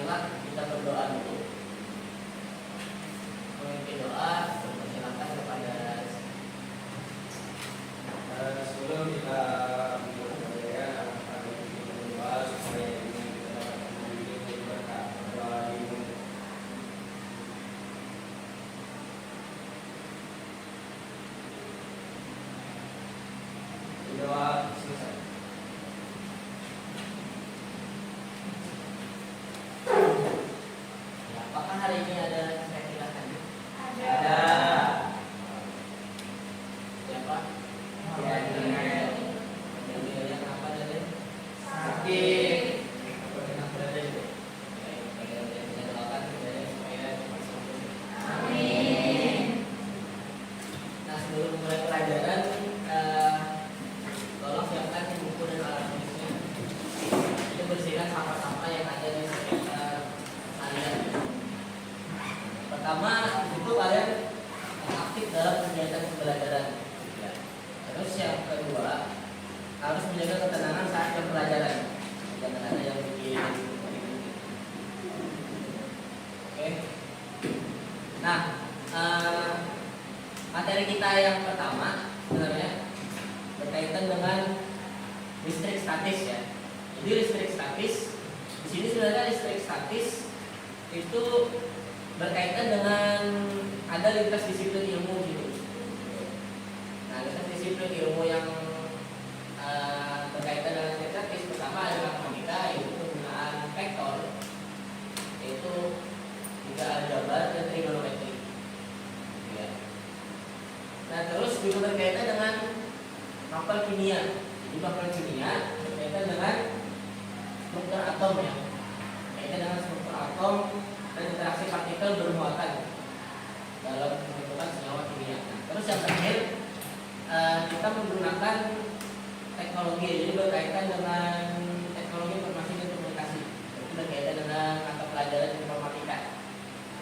Marilah kita berdoa dulu. Memimpin doa, persilakan kepada sebelum kita berdoa supaya ini kita dapat memiliki berkat doa ini. Doa selesai. Ya, apakah hari ini ada silakan? Ada. Siapa? Yang apa tadi? Sakit. Nah, sebelum mulai pelajaran, tolong siapkan buku dan alat tulisnya. Itu bersihkan sampah-sampah yang ada di sekitar kalian. Pertama, itu kalian aktif dalam kegiatan pembelajaran. Terus yang kedua, harus menjaga ketenangan saat jam pelajaran. Jangan ada yang bikin. Oke. Nah, materi kita yang pertama sebenarnya berkaitan dengan listrik statis ya. Jadi listrik statis di sini sebenarnya listrik statis itu berkaitan dengan ada lintas disiplin ilmu gitu. Nah, lintas disiplin ilmu yang berkaitan dengan listrik statis pertama adalah matematika, yaitu penggunaan vektor, yaitu juga aljabar dan trigonometri. Ya. Nah, terus juga berkaitan dengan mapel kimia. Jadi mapel kimia berkaitan dengan struktur atom ya, berkaitan dengan struktur atom dan interaksi partikel bermuatan dalam pembentukan senyawa kimia. Nah, terus yang terakhir kita menggunakan teknologi, jadi berkaitan dengan teknologi informasi dan komunikasi. Itu berkaitan dengan mata pelajaran informatika.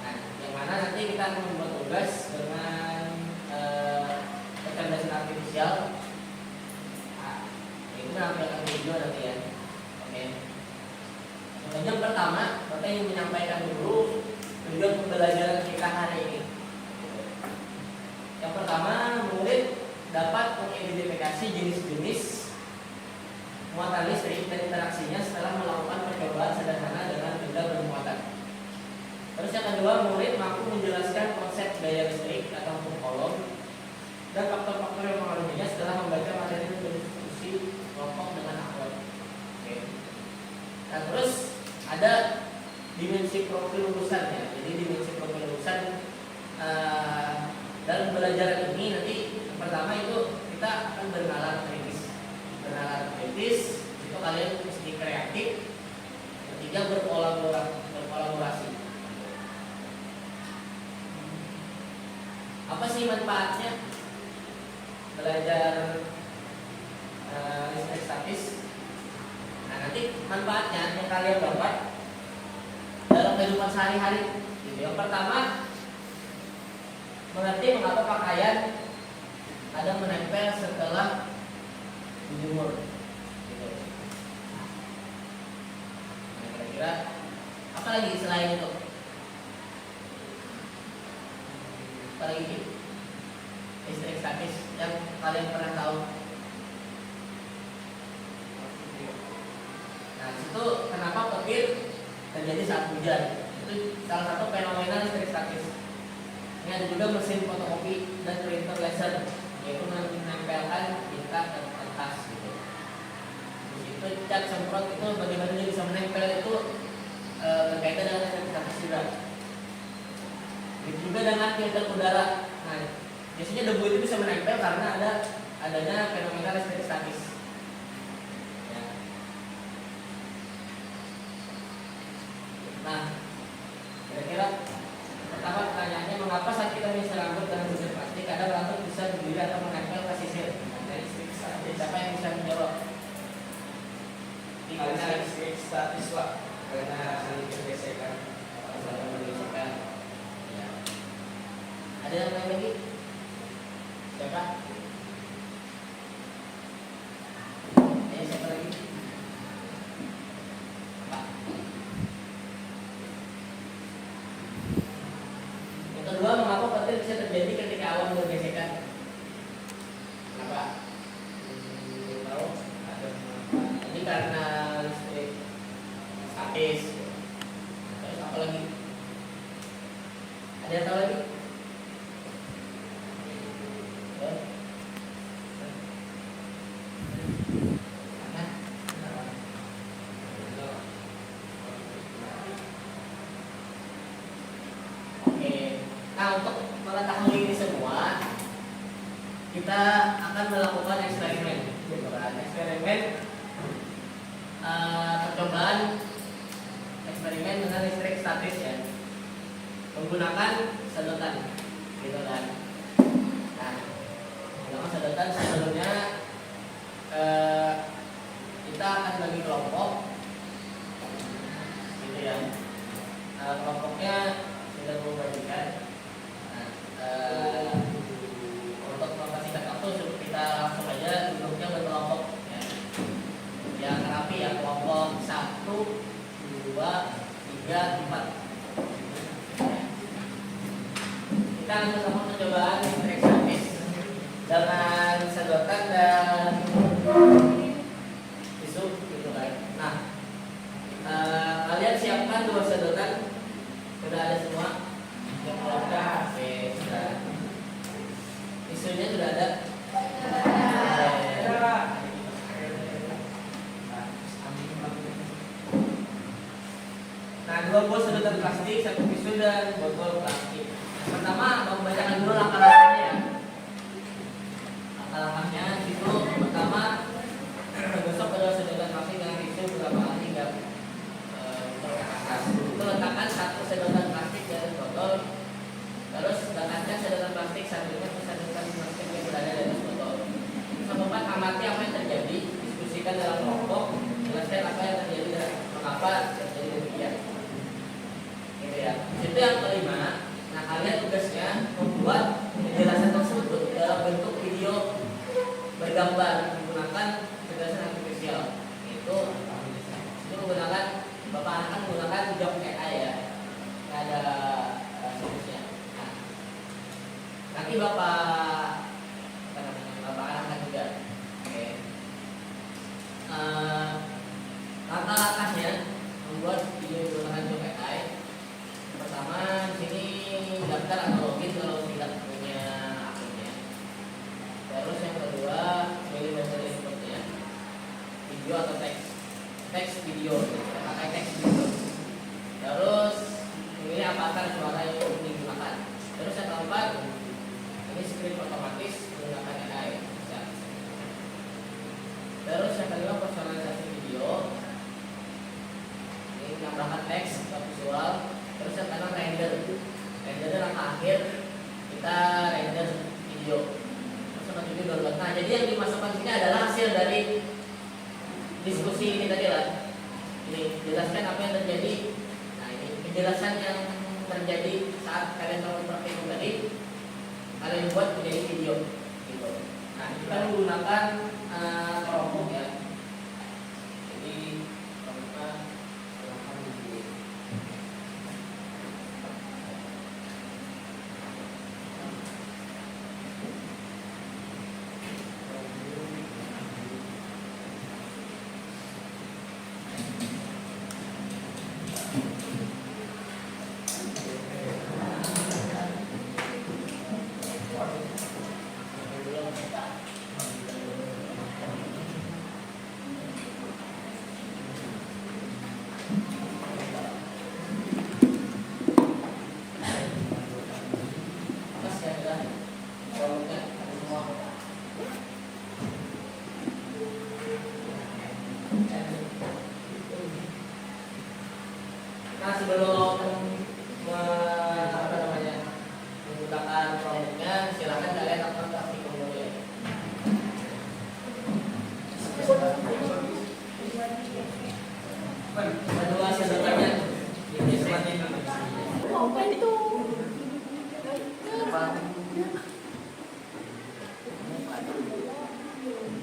Nah, yang mana nanti kita akan membuat tugas dengan kecerdasan artifisial. Nah, itu menampilkan video nanti ya. Oke. Yang pertama, Bapak ingin menyampaikan dulu tujuan pembelajaran kita hari ini. Yang pertama, murid dapat mengidentifikasi jenis-jenis muatan listrik dan interaksinya setelah melakukan percobaan sederhana dengan benda bermuatan. Terus yang kedua, murid mampu menjelaskan konsep gaya listrik atau kolom dan faktor-faktor yang mengaruhinya setelah membaca materi dan berdiskusi kelompok dengan akhwat. Oke. Nah, terus ada dimensi profil lulusan ya. Jadi dimensi profil lulusan dalam pembelajaran ini nanti yang pertama itu kita akan bernalar kritis. Bernalar kritis itu kalian mesti kreatif. Ketiga, berkolaborasi. Apa sih manfaatnya belajar listrik statis? Nah, nanti manfaatnya yang kalian dapat dalam kehidupan sehari-hari. Yang pertama, mengerti mengapa pakaian kadang menempel setelah dijemur. Gitu. Nah, kira-kira apa lagi selain itu? Apa lagi listrik statis yang kalian pernah tahu? Nah, itu kenapa petir terjadi saat hujan? Itu salah satu fenomena listrik statis. Ini ada juga mesin fotokopi dan printer laser, yaitu menempelkan tinta dan kertas gitu. Terus itu cat semprot itu bagaimana dia bisa menempel itu berkaitan dengan listrik statis juga. Itu juga dengan filter udara. Nah, biasanya debu itu bisa menempel karena adanya fenomena listrik statis. Ya. Nah, kira-kira pertama pertanyaannya, mengapa saat kita menyisir rambut dengan sisir plastik kadang rambut bisa berdiri atau menempel ke sisir? Siapa yang bisa menjawab? Karena listrik statis Pak, karena saling bergesekan. Ya. Ada yang lain lagi? Siapa? Siapa lagi? Pak. Ada yang tahu lagi? Ya. Nah. Oke. Nah, untuk mengetahui ini semua, kita akan melakukan eksperimen. Eksperimen percobaan eksperimen dengan listrik statis ya, menggunakan sedotan, gitu kan. Nah, menggunakan sedotan sebelumnya kita akan bagi kelompok, gitu ya. Kelompoknya sudah membagikan. Nah, untuk mempersingkat waktu kita langsung aja duduknya berkelompok ya. Yang rapi ya, kelompok 1, 2, 3, 4. Kita akan bersama percobaan listrik statis dengan sedotan dan tisu gitu kan. Nah, kalian siapkan 2 sedotan, sudah ada semua. Yang kelompok, oke, sudah. Tisunya sudah ada. Nah, 2 buah sedotan plastik, 1 tisu dan botol plastik. Pertama, membacakan dulu langkah-langkahnya ya. Langkah-langkahnya itu pertama, gosok kedua sedotan plastik dengan tisu beberapa kali hingga ke atas. Itu letakkan 1 sedotan plastik dari botol. Terus dekatkan sedotan plastik selanjutnya ke sedotan plastik yang berada di atas botol. Yang keempat, amati apa yang terjadi, diskusikan dalam kelompok, jelaskan apa yang terjadi dan mengapa terjadi demikian. Gitu ya. Itu yang kelima. Nah, kalian tugasnya membuat penjelasan tersebut dalam bentuk video bergambar menggunakan kecerdasan artifisial. Itu menggunakan, Bapak akan menggunakan Jok AI ya. Ada situsnya. Nah, nanti Bapak arahkan juga. Oke. Langkah-langkahnya membuat video menggunakan Jok AI. Pertama, di sini daftar atau login kalau tidak punya akunnya. Terus yang kedua, pilih metode inputnya, video atau teks video, pakai teks video. Terus pilih avatar suara yang digunakan. Terus yang keempat, ini script otomatis menggunakan AI. Bisa. Terus yang kelima, personalisasi video. Ini menambahkan teks atau visual. Terus yang keenam, render. Rendernya langkah akhir, kita render video. Terus yang ketujuh, download. Nah, jadi yang dimasukkan sini adalah hasil dari diskusi ini tadi lah. Ini jelaskan apa yang terjadi. Nah, ini penjelasan yang terjadi saat kalian melakukan praktikum tadi, kalian buat menjadi video gitu. Nah, kita menggunakan kelompok ya. Jadi kelompoknya silahkan di Nah, sebelum menggunakan kelompoknya, silakan kalian lakukan praktikum dulu ya. Kedua sedotannya ini seperti ini. Apa itu?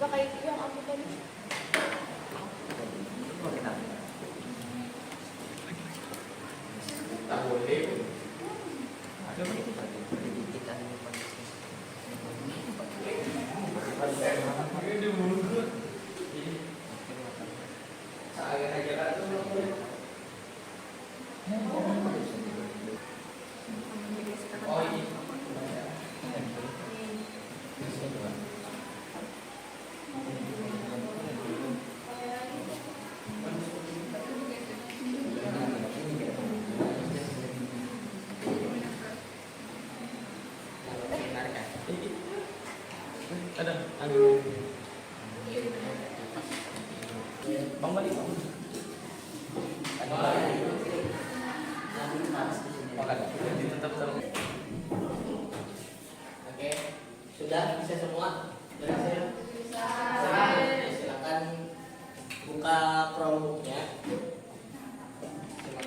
Pakai yang aku tadi. Tak boleh. Saya aja kan tuh.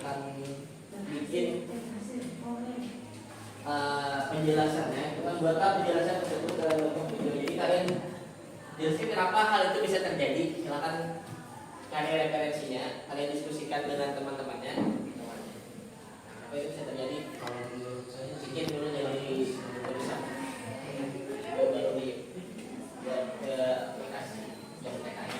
akan bikin penjelasannya, kita buatlah penjelasan tersebut dalam bentuk video. Jadi kalian jelaskan kenapa hal itu bisa terjadi. Silakan cari referensinya, kalian diskusikan dengan teman-temannya. Kenapa itu bisa terjadi? Kalau menurut saya Bikin dulu jadi tulisan, baru di buat ke aplikasi yang TKI.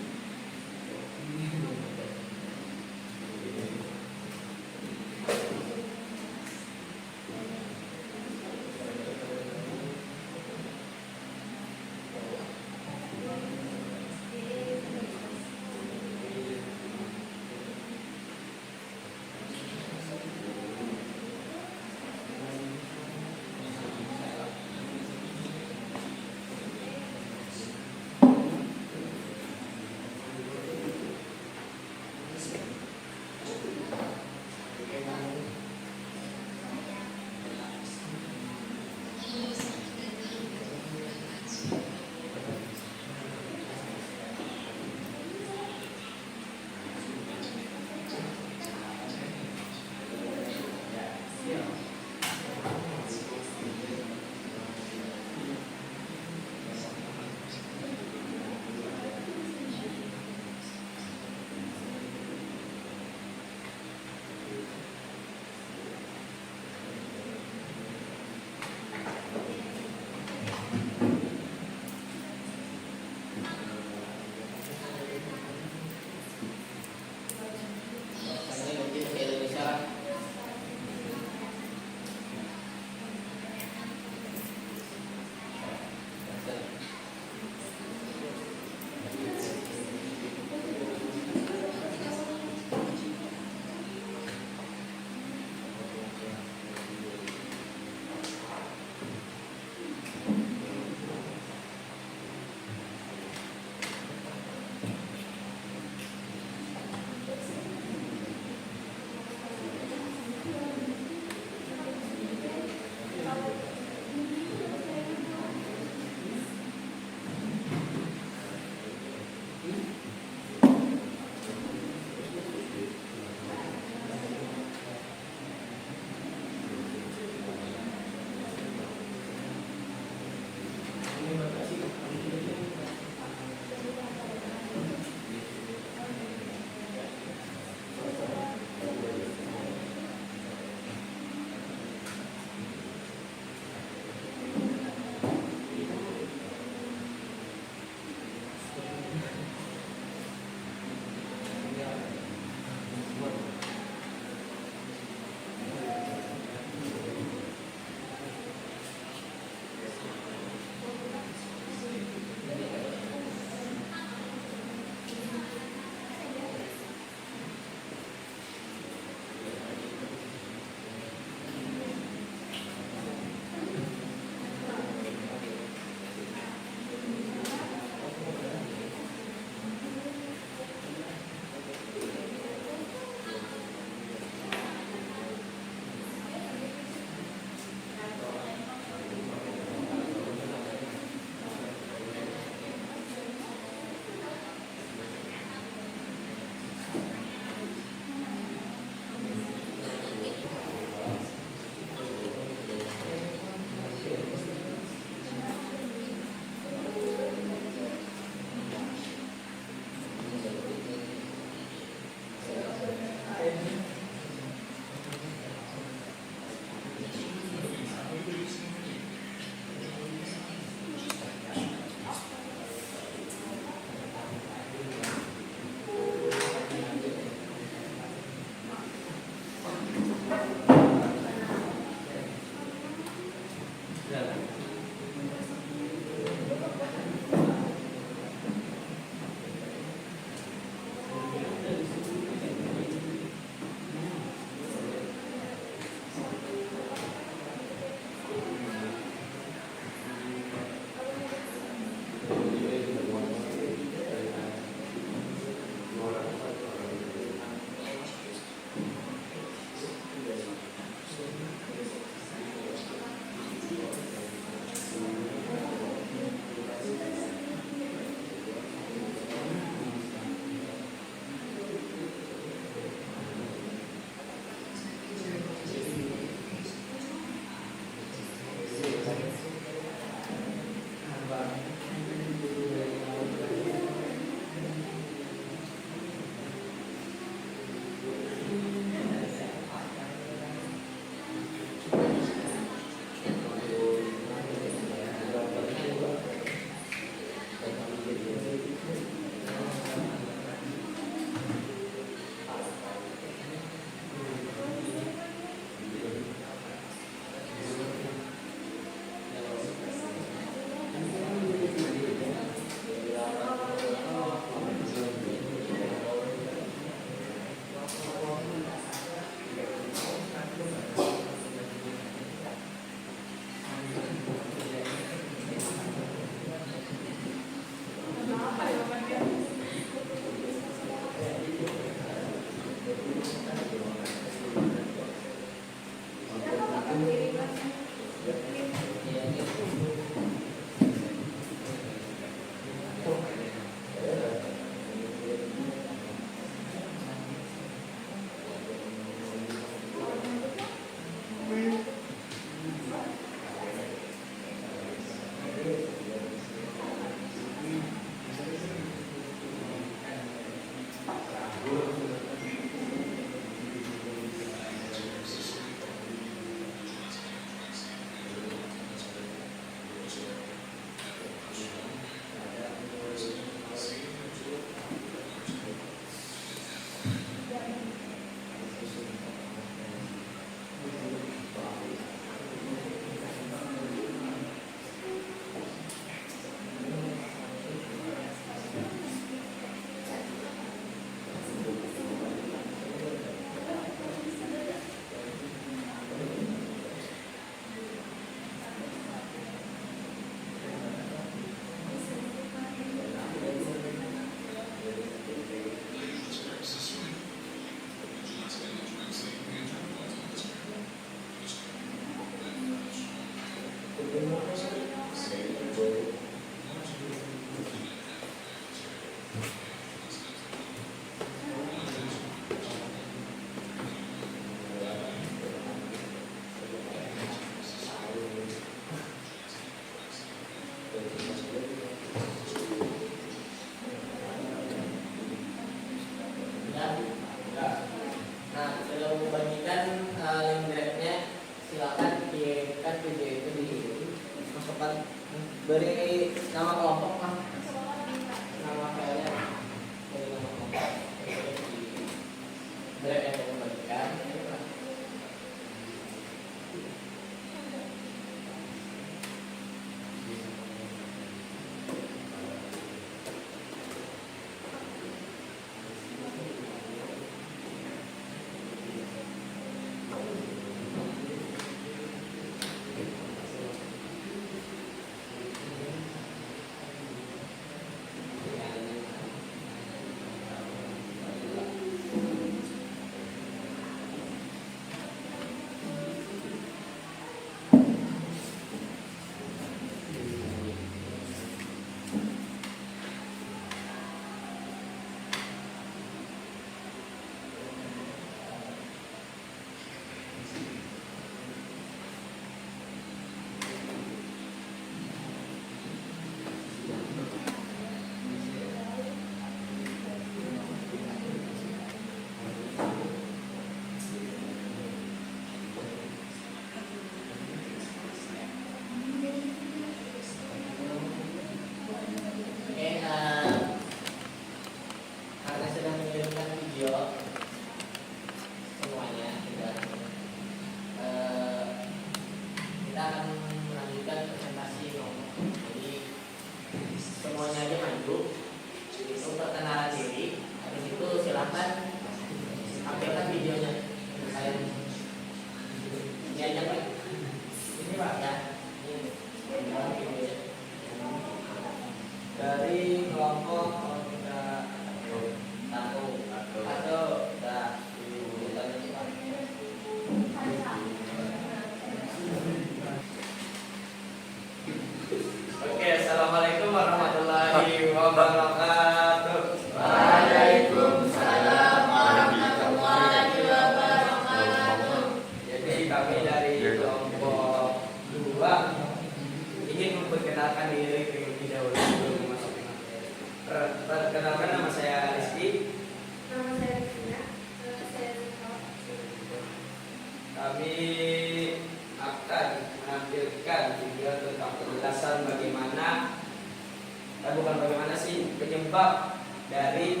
penyebab dari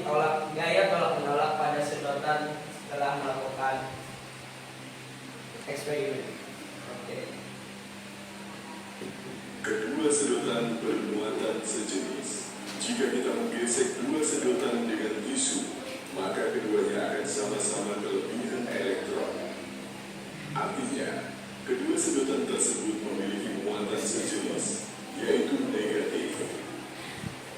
gaya tolak menolak pada sedotan setelah melakukan eksperimen. Oke. Kedua sedotan bermuatan sejenis. Jika kita menggesek dua sedotan dengan tisu, maka keduanya akan sama-sama kelebihan elektron. Artinya, kedua sedotan tersebut memiliki muatan sejenis, yaitu negatif.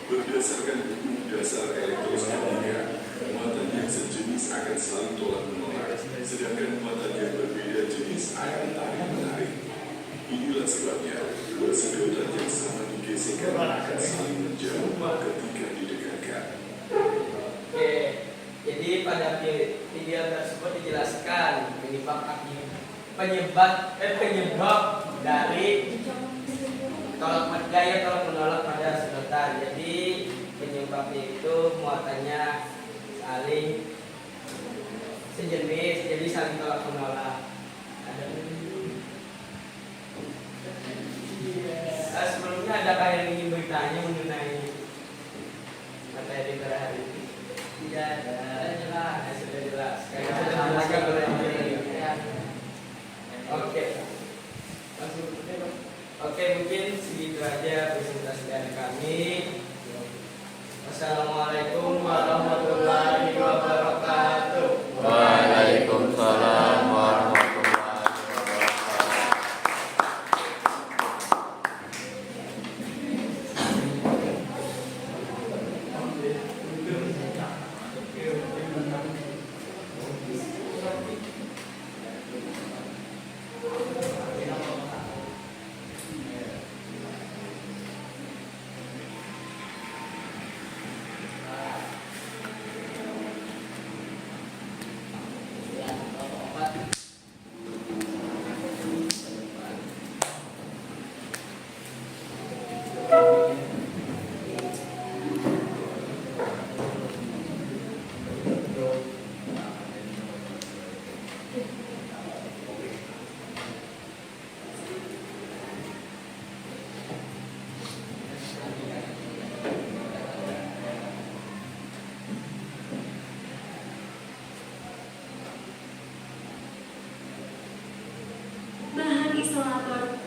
Berdasarkan hukum dasar elektrostatika, muatan yang sejenis akan saling tolak menolak, sedangkan muatan yang berbeda jenis akan tarik menarik. Inilah sebabnya dua sedotan yang sama digesekkan akan saling menjauh ketika didekatkan. Oke, jadi pada video tersebut dijelaskan penyebab dari gaya tolak menolak pada sedotan. Jadi penyebabnya itu muatannya saling sejenis, jadi saling tolak menolak. Sebelumnya adakah yang ingin bertanya mengenai materi pada hari ini? Tidak ada. Jelas. Sudah jelas. Karena sudah dijelaskan oleh Oke. Oke, mungkin segitu aja presentasi dari kami. Wassalamualaikum warahmatullahi wabarakatuh. Waalaikumsalam warahmatullahi wabarakatuh. Bahan isolator.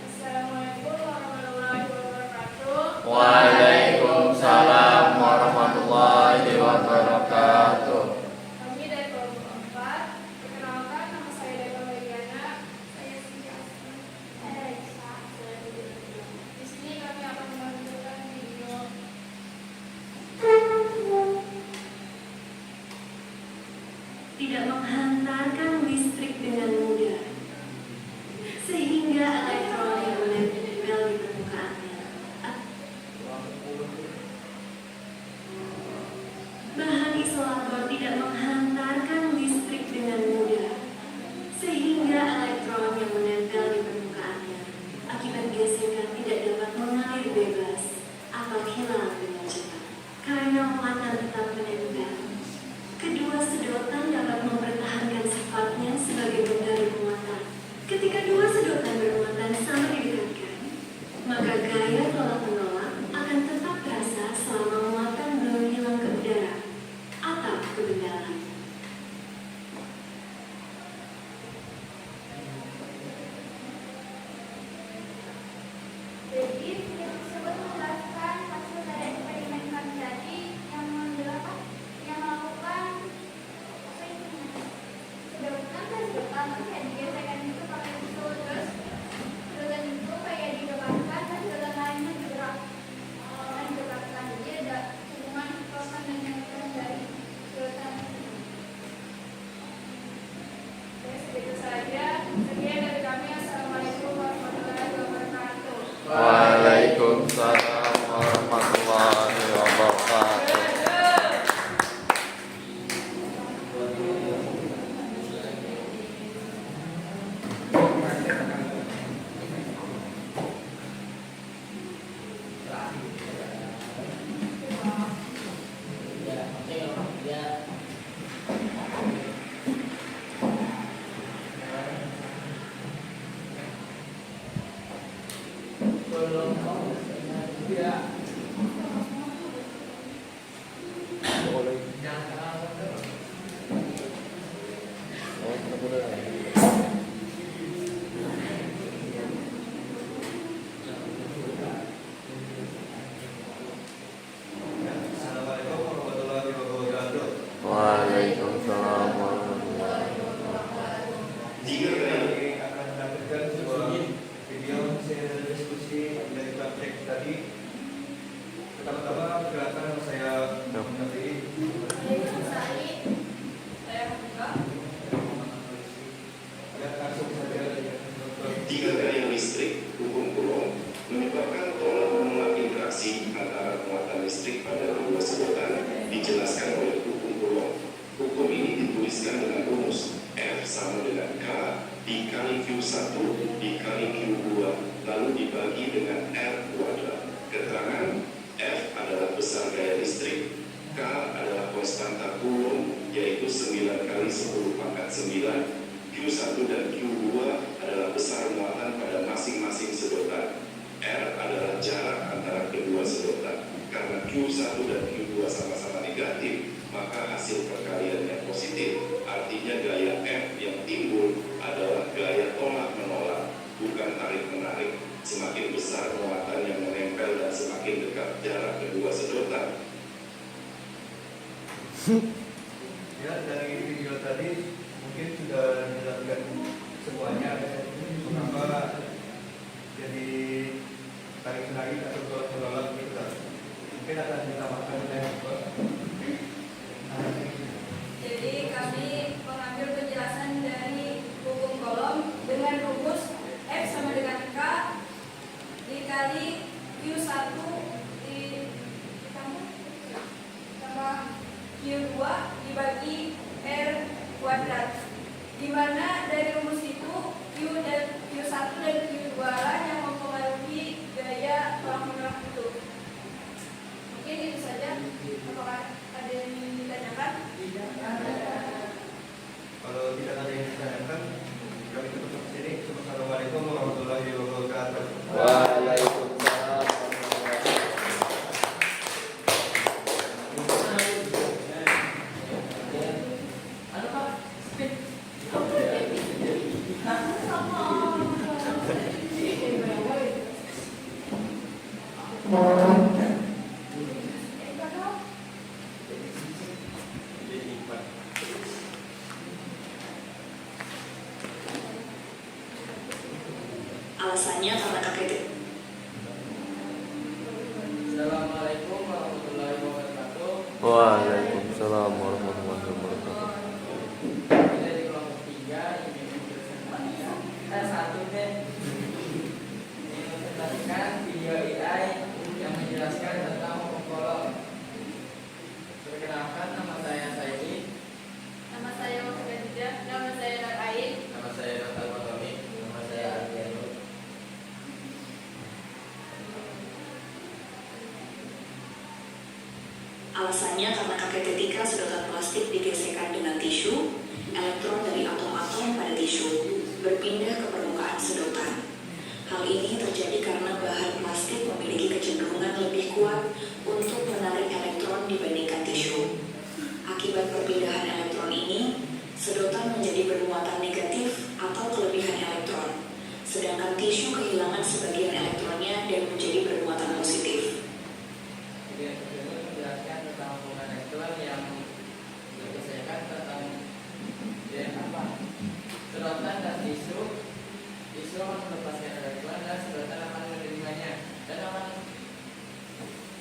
Assalamualaikum warahmatullahi wabarakatuh. Waalaikumsalam warahmatullahi wabarakatuh. Kami dari kelompok 4. Perkenalkan, nama saya Deva Mediana. Saya Siti Asmi. Saya Raisa. Di sini kami akan menunjukkan video. Tidak menghantarkan listrik dengan mudah, sehingga elektron yang menempel di permukaannya. Bahan isolator tidak menghantarkan listrik dengan mudah, sehingga elektron yang menempel di permukaannya akibat gesekan tidak dapat mengalir bebas atau hilang dengan cepat karena muatan tetap menempel. Kedua sedotan dapat mempertahankan sifatnya sebagai benda muatan. Ketika dua sedotan bermuatan sama didekatkan, maka gaya tolak menolak akan tetap terasa selama muatan belum hilang ke udara atau ke benda lain. Jadi, video tersebut menjelaskan hasil dari eksperimen kami tadi yang melakukan sedotan kayak digesekkan itu pakai tisu, terus sedotan itu kayak didekatkan dan sedotan lainnya juga didekatkan. Jadi ada hubungan proton dan neutron dari sedotan. Oke, segitu saja. Sekian dari kami. Assalamualaikum warahmatullahi wabarakatuh. Waalaikumsalam warahmatullahi wabarakatuh. Waalaikumsalam warahmatullahi wabarakatuh. Jika kalian akan menampilkan sebuah video hasil diskusi dari praktek tadi. Pertama-tama perkenalkan saya Muhammad. Tiga gaya listrik hukum Coulomb menyebabkan tolak menolak interaksi antara muatan listrik pada dua sedotan dijelaskan oleh hukum Coulomb. Hukum ini dituliskan dengan rumus F sama dengan K dikali Q1 dikali Q2 lalu dibagi dengan R kuadrat. Keterangan F adalah besar gaya listrik, K adalah konstanta Coulomb yaitu 9 kali 10 pangkat 9, Q1 dan Q2 adalah besar muatan pada masing-masing sedotan. R adalah jarak antara kedua sedotan. Karena Q1 dan Q2 sama-sama negatif, maka hasil perkaliannya positif. Artinya gaya F yang timbul adalah gaya tolak-menolak, bukan tarik-menarik. Semakin besar muatan yang menempel dan semakin dekat jarak kedua sedotan. Ya, dari video tadi mungkin sudah dijelaskan semuanya. Mengapa jadi tarik-menarik atau tolak-menolak gitu kan? Mungkin akan ditambahkan oleh Jadi kami mengambil penjelasan dari hukum Coulomb dengan rumus F sama dengan K dikali Q1 tambah Q2 dibagi R kuadrat, di mana dari rumus itu Q1 dan Q2 lah yang mempengaruhi gaya tolak-menolak itu. Mungkin itu saja. Apakah ada yang ditanyakan? Kalau tidak ada yang ditanyakan, kami tutup di sini. Assalamualaikum warahmatullahi wabarakatuh. Waalaikumsalam. Alasannya karena kakek Assalamualaikum warahmatullahi wabarakatuh. Waalaikumsalam warahmatullahi wabarakatuh. Dari kelompok 3 ini kita satu deh. Ini menjelaskan video AI yang menjelaskan tentang hukum Coulomb. Perkenalkan, nama saya Saidi. Nama saya Khadijah, nama saya Narain. Nama saya Natal Matami. Nama saya Ardiano. Alasannya karena ketika sedotan plastik digesekkan dengan tisu, elektron dari atom-atom pada tisu berpindah ke permukaan sedotan. Hal ini terjadi karena bahan plastik memiliki kecenderungan lebih kuat untuk menarik elektron dibandingkan tisu. Akibat perpindahan elektron ini, sedotan menjadi bermuatan negatif atau kelebihan elektron, sedangkan tisu kehilangan sebagian elektronnya dan menjadi bermuatan positif. Kemudian tersebut menjelaskan tentang hubungan elektron yang digesekkan tentang apa? Sedotan dan tisu akan melepaskan elektron dan sedotan akan menerimanya dan akan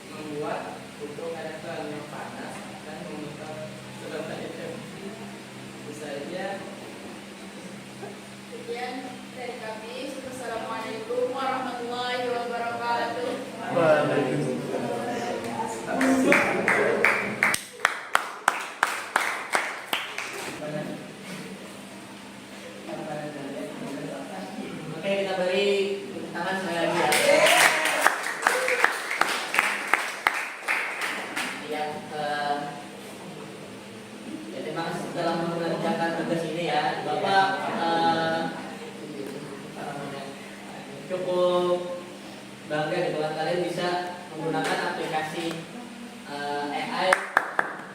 membuat kutub elektron yang panas dan memutar sedotan itu. Bisa saja. Sekian dari kami. Assalamualaikum warahmatullahi wabarakatuh. Oke, kita beri tepuk tangan sekali lagi ya. Ya, terima kasih telah mengerjakan tugas ini ya, Bapak. Cukup bangga gitu kan kalian bisa menggunakan aplikasi AI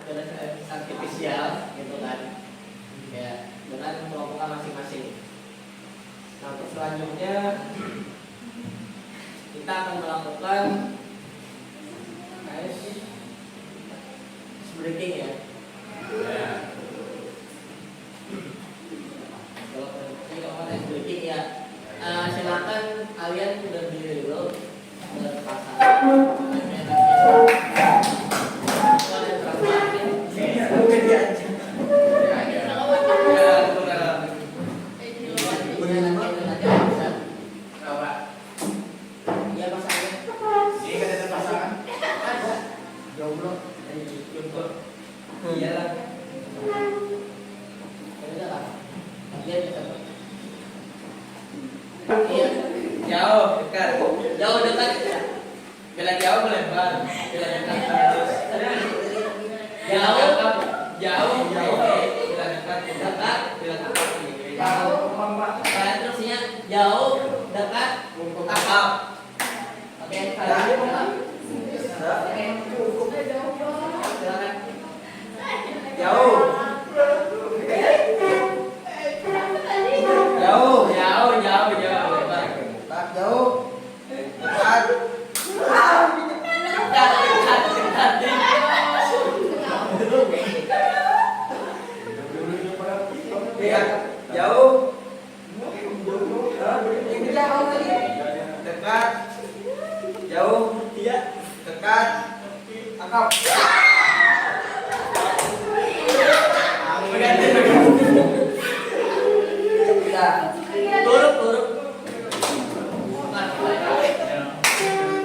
intelijensi artifisial gitu kan, ya dengan kelompok masing-masing. Nah, untuk selanjutnya kita akan melakukan ice breaking ya. Contoh. Iyalah. Udah lah. Dia bisa. Iya. Jauh, dekat. Jauh dekat ya. Bila jauh melebar. Bila dekat harus. Jauh. Jauh. Bila dekat dekat. Bila dekat Jauh. Kalian terusnya jauh, dekat, kakap. Oke, silakan. jauh. Jauh. Lebar. Dekat, jauh. Dekat. Dekat. Jauh. Dekat. Jauh. Dekat. Angkap. Turut.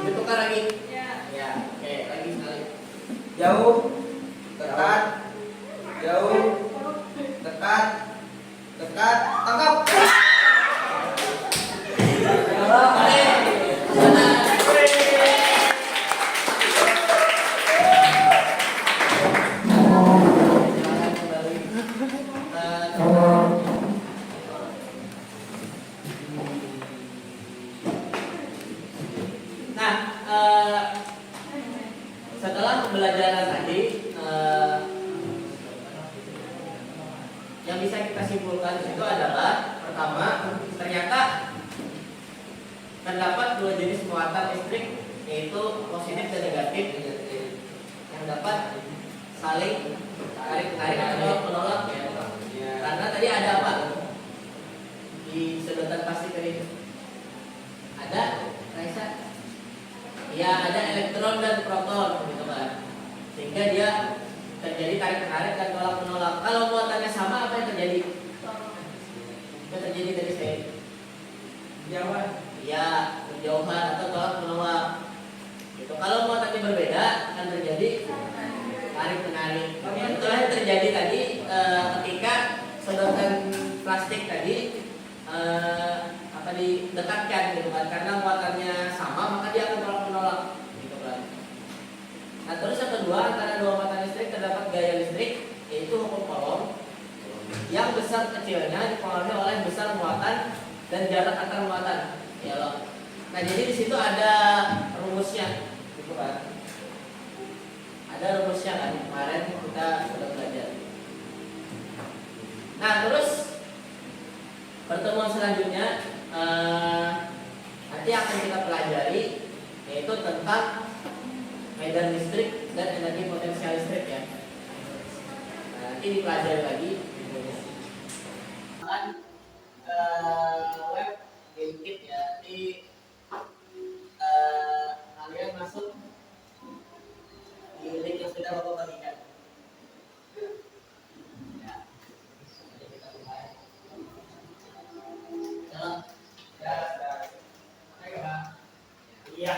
Ditukar lagi. Ya, oke, lagi sekali. Jauh. Dekat. Jauh. Dekat. Dekat. Tangkap. Oke. Silakan kembali. Nah, setelah pembelajaran tadi, yang bisa kita simpulkan itu adalah pertama, ternyata terdapat dua jenis muatan listrik, yaitu positif dan negatif, yang dapat saling tarik-tarik atau menolak ya. Karena tadi ada apa di sedotan plastik ini? Ada, Raisa? Ya, ada elektron dan proton gitu kan. Sehingga dia terjadi tarik-tarik dan tolak-menolak. Kalau muatannya sama, apa yang terjadi? Apa terjadi dari saya? Jauhan. Ya, berjauhan atau tolak-menolak. Gitu. Kalau muatannya berbeda, akan terjadi tarik-menarik. Itu yang terjadi tadi ketika sedotan plastik tadi didekatkan gitu kan, karena muatannya sama maka dia akan tolak menolak gitu kan. Nah terus yang kedua, antara dua muatan listrik terdapat gaya listrik, yaitu hukum Coulomb, yang besar kecilnya dipengaruhi oleh besar muatan dan jarak antar muatan ya loh. Nah jadi di situ ada rumusnya gitu kan, ada rumusnya kan, kemarin kita sudah belajar. Nah terus pertemuan selanjutnya nanti akan kita pelajari, yaitu tentang medan listrik dan energi potensial listrik ya. Nah, nanti dipelajari lagi. Akan web GameKit ya, di kalian masuk di link yang sudah Bapak bagikan. Ya. Jadi kita mulai. Iya.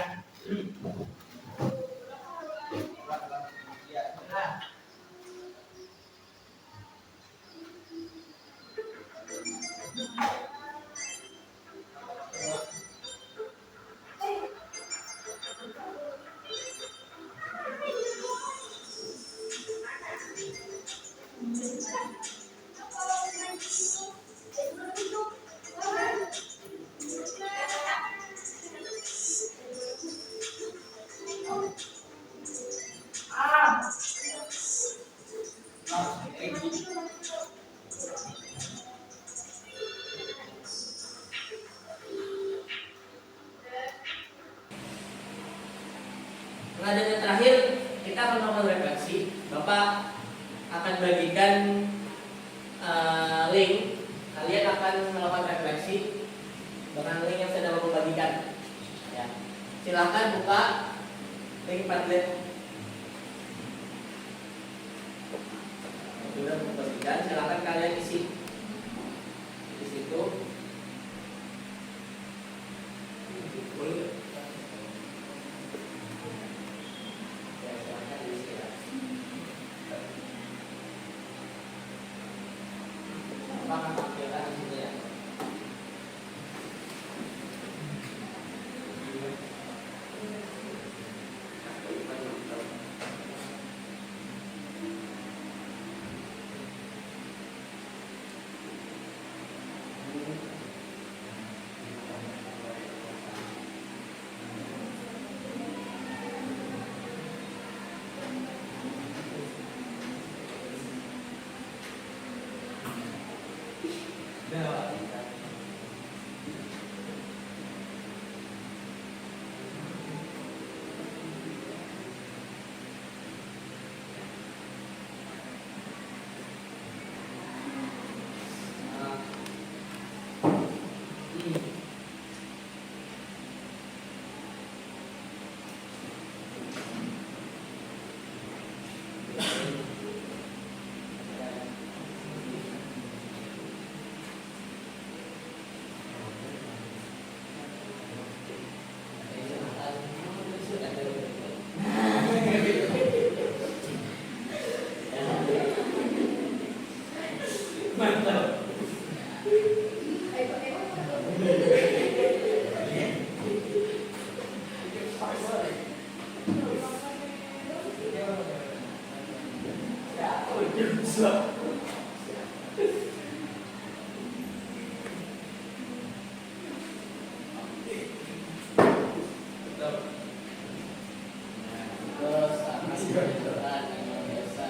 Nah, dan yang terakhir kita akan melakukan refleksi. Bapak akan bagikan link. Kalian akan melakukan refleksi dengan link yang sudah Bapak bagikan. Ya. Silakan buka link Padlet. Sudah Bapak bagikan. Silakan kalian isi di situ. Ya, silakan diisi ya. Terus akan dilakukan dengan biasa.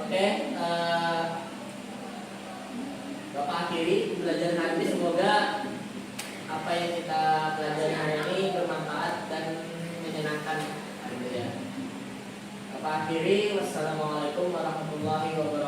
Oke, Bapak akhiri belajar hari ini. Semoga apa yang kita pelajari hari ini bermanfaat dan menyenangkan. Bapak akhiri, wassalamualaikum warahmatullahi wabarakatuh.